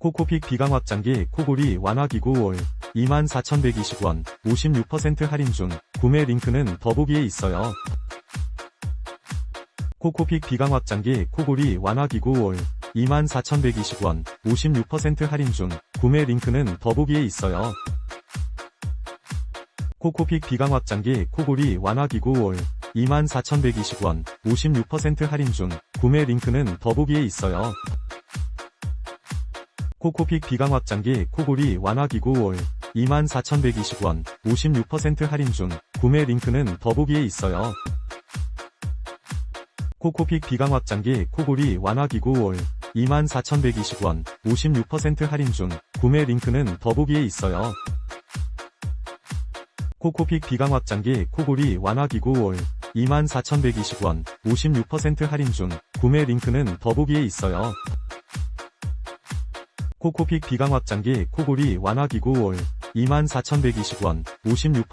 코코픽 비강 확장기 코골이 완화기구 올 24,120원 56% 할인 중. 구매 링크는 더보기에 있어요. 코코픽 비강 확장기 코골이 완화기구 올 24,120원 56% 할인 중. 구매 링크는 더보기에 있어요. 코코픽 비강 확장기 코골이 완화기구 올 24,120원 56% 할인 중. 구매 링크는 더보기에 있어요. 코코픽 비강 확장기 코골이 완화기구 올 24,120원 56% 할인 중. 구매 링크는 더보기에 있어요. 코코픽 비강 확장기 코골이 완화기구 올 24,120원 56% 할인 중. 구매 링크는 더보기에 있어요. 코코픽 비강 확장기 코골이 완화기구 올 24,120원 56% 할인 중. 구매 링크는 더보기에 있어요. 코코픽 비강 확장기 코골이 완화기구 올 24,120원 56%